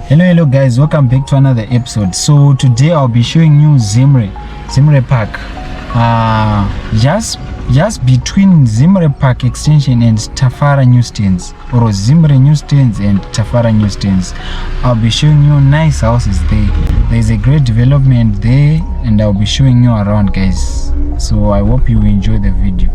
Hello guys, welcome back to another episode. So today I'll be showing you Zimre Park. Just between Zimre Park extension and Tafara newsstands, or Zimre newsstands and Tafara newsstands. I'll be showing you nice houses there. There's a great development there and I'll be showing you around, guys. So I hope you enjoy the video.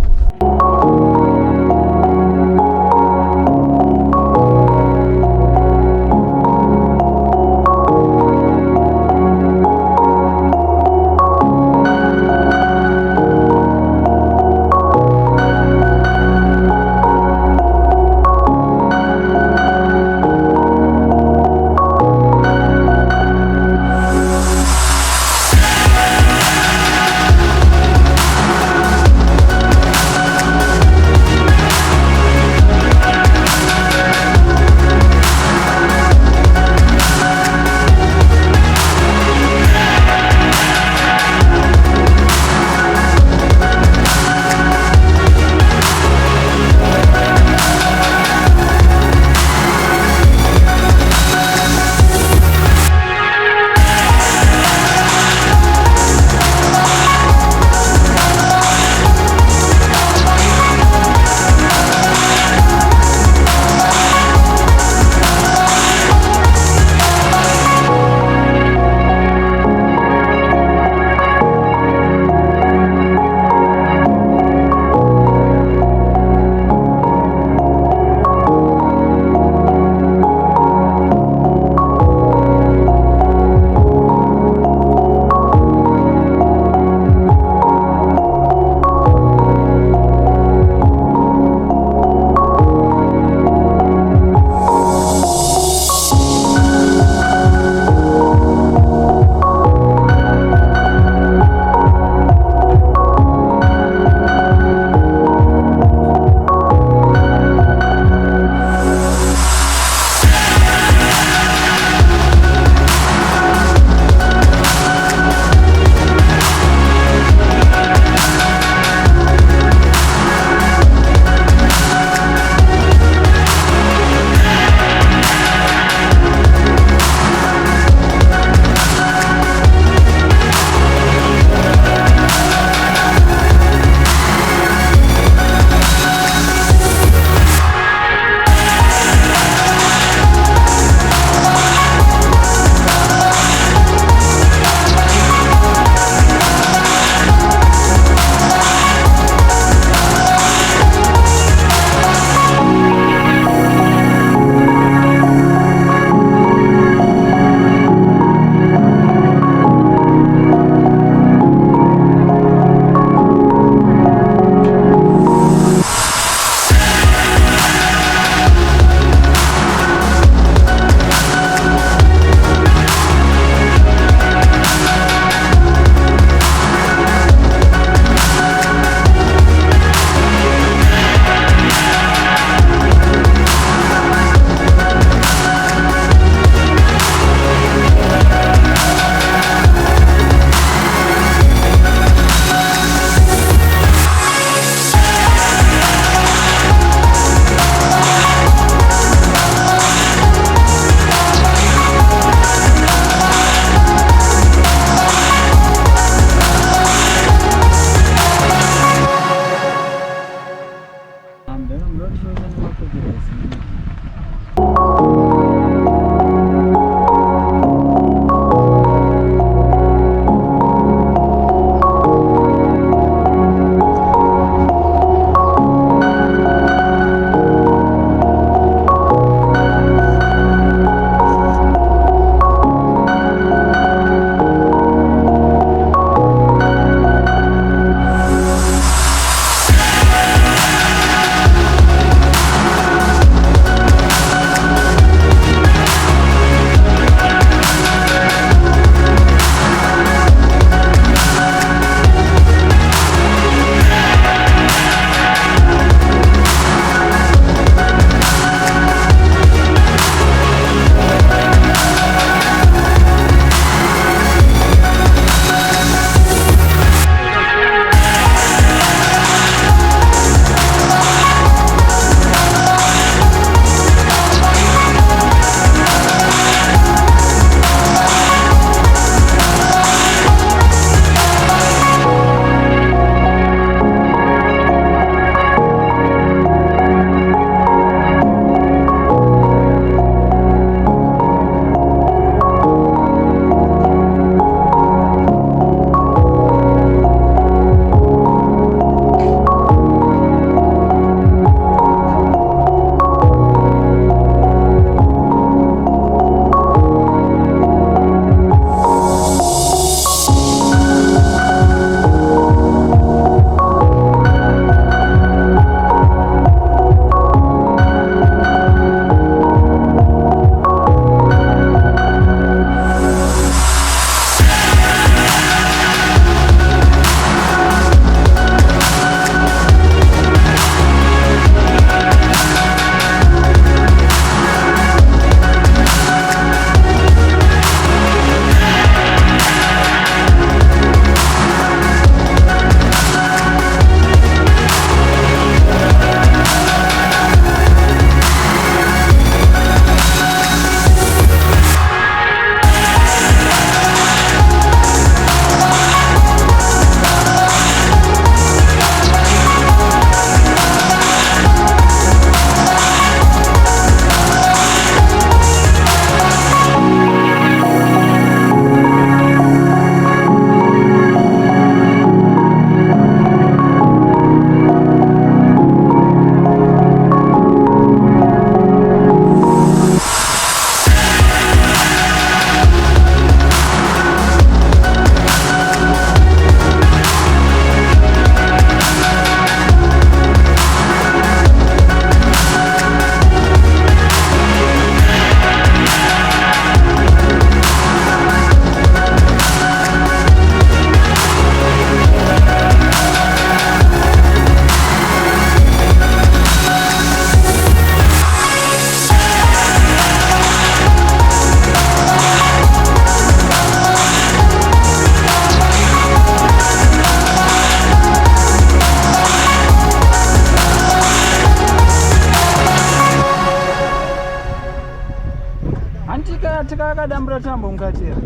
Antika takakadambura tambo mukatera.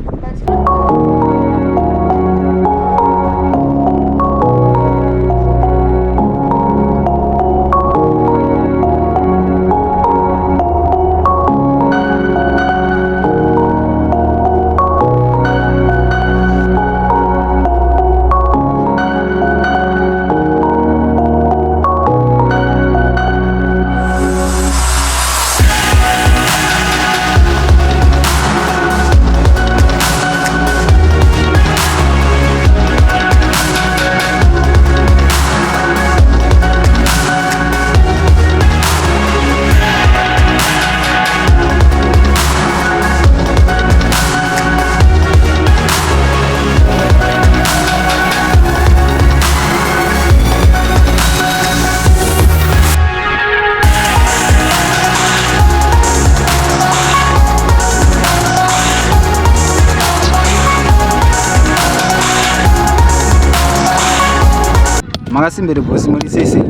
Makasimbere bosi muri sese.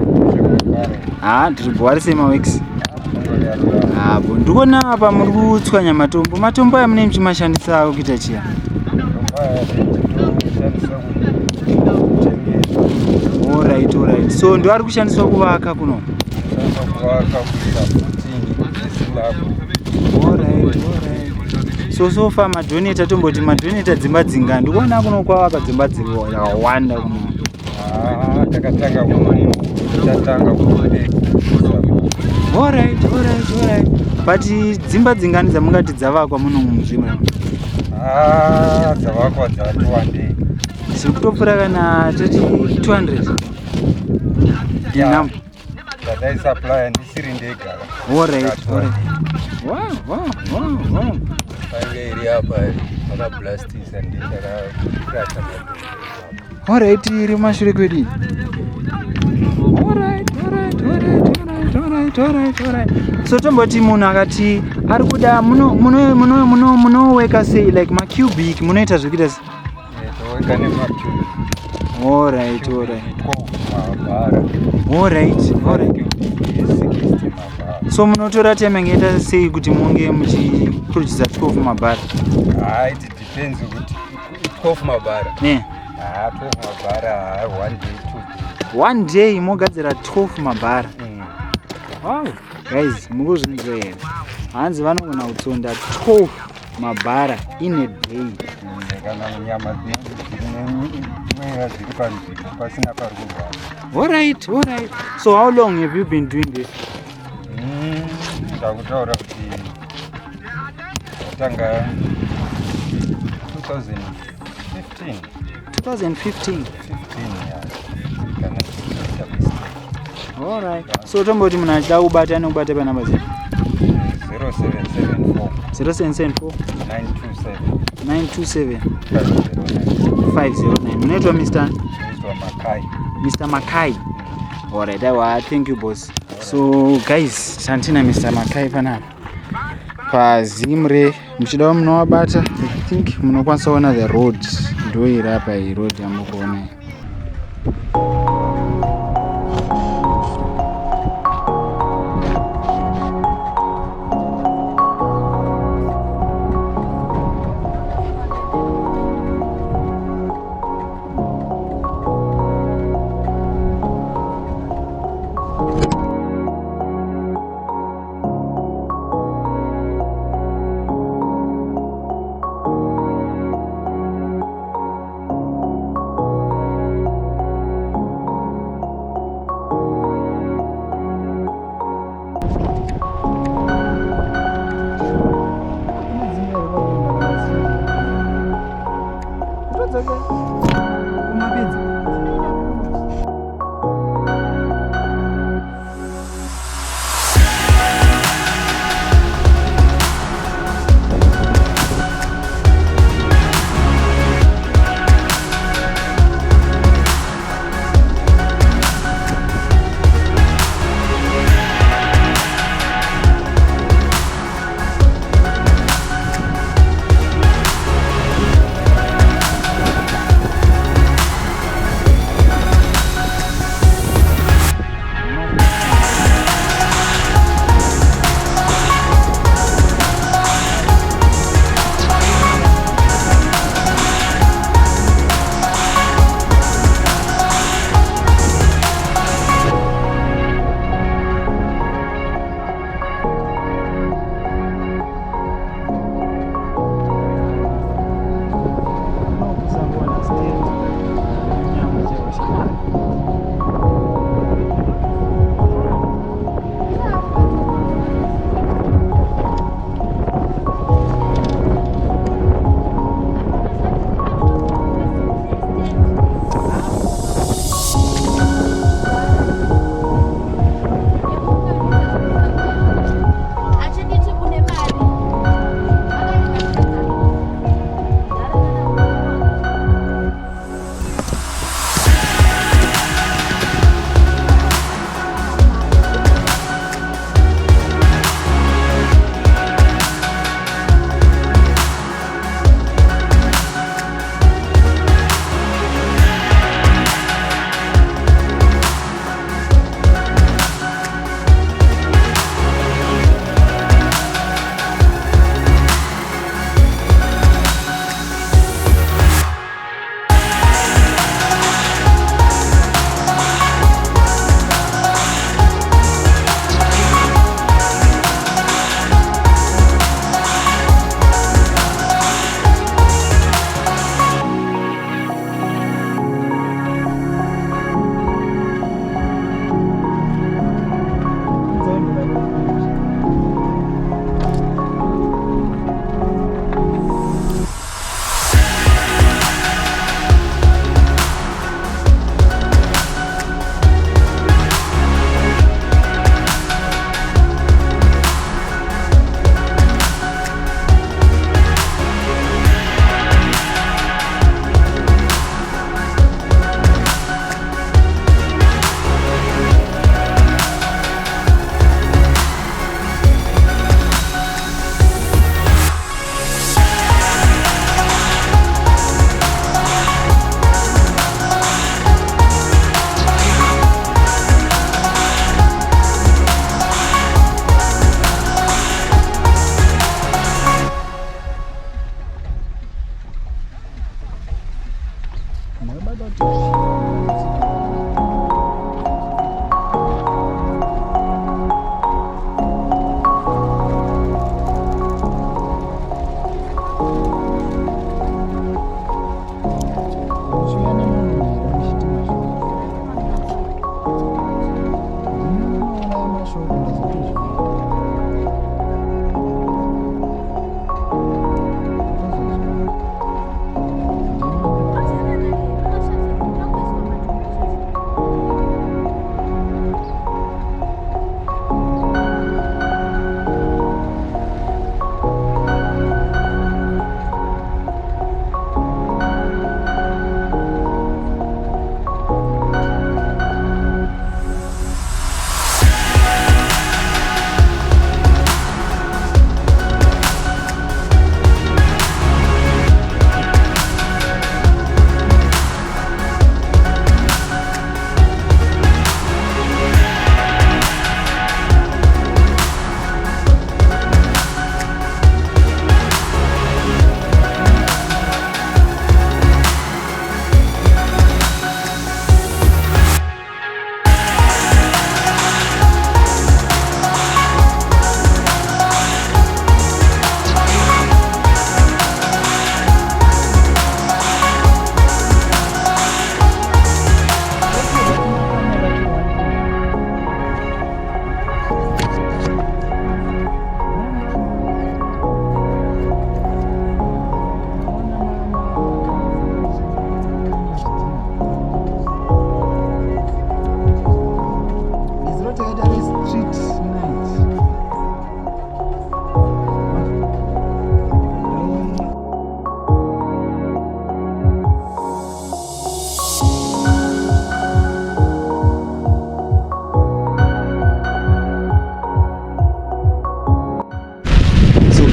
Ndiri maweeks. Ndikuona apa muri kutswanya matombo. Matombo aya mune mchimashandisa kuita chia. Alright. So ndo ari kushandiswa kuvaka kuno. Alright. So far madoneta tomboti madoneta dzimba dzinga. Ndikuona kuno kwavaka dzimba dzakawanda kuno. Takatanga Alright. But dzimba dzingani dzamungati dzavakwa muno muzvimwe. Dzavakwa dza 200. Sikutopfura kana 200. Yeah. That supply ndisiri ndega. Alright. Wow. Iri hapa maka blasts and ndikara. Alright, iri mashure kwedi. Alright. So tomboti munhu akati ari kuda munoweka sei like macubic munoita zvekuita sei? Toweka nemacubic. Alright. So munotora time ingaita sei kuti munge muchiproduce 12 mabhara? It depends kuti 12 mabhara. 12 mabhara 1 day 2 1 day mogadzira 12 mabhara. Wow, guys, mukuzvinzwa here. Hanzi vanogona kutsonda 12 mabhara in a day. Kana nyama dziri panzvimbo pasina parikugara. Alright. So how long have you been doing this? Ndakutaura kuti tanga 2015. Alright. So tomboti munhu achida kubata anobata panamba zero 0774 927 509. Munoitwa Mr. Makai. Alright, thank you boss. So guys, tantina Mr. Makai panapa paZimre. Muchida munovabata, I think munokwanisa kuona the road. Ndo iri apa iyi road yamukuona.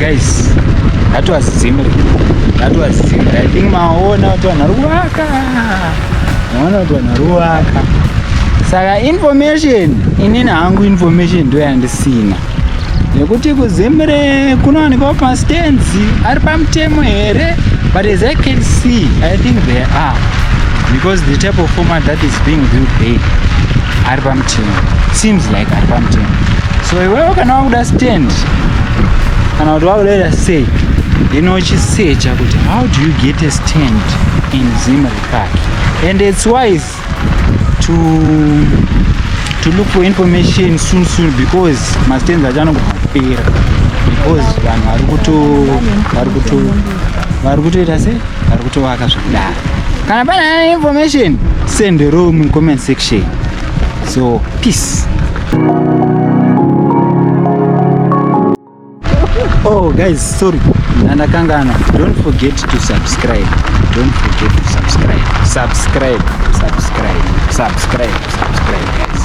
guys, that was Zimre. I think maona watu wanaruaka. Saka information inini hangu information ndo yandisina. Nekuti kuZimre kunowanikwa mastands ari pamutemo here, but as I can see, I think there are, because the type of format that is being built there ari pamutemo, seems like ari pamutemo. So iwewe kana wakuda stand, kana kuti wakuda say, uchisearcha kuti how do you get a stand in Zimre Park, and it's wise to look for information soon because mastands achanogopera, because vanhu vari kutoita sei, vari kutovaka zvakudaro. Kana pane information, send room in comment section. So peace. Oh guys, sorry, ndakangana. Don't forget to subscribe. Subscribe guys.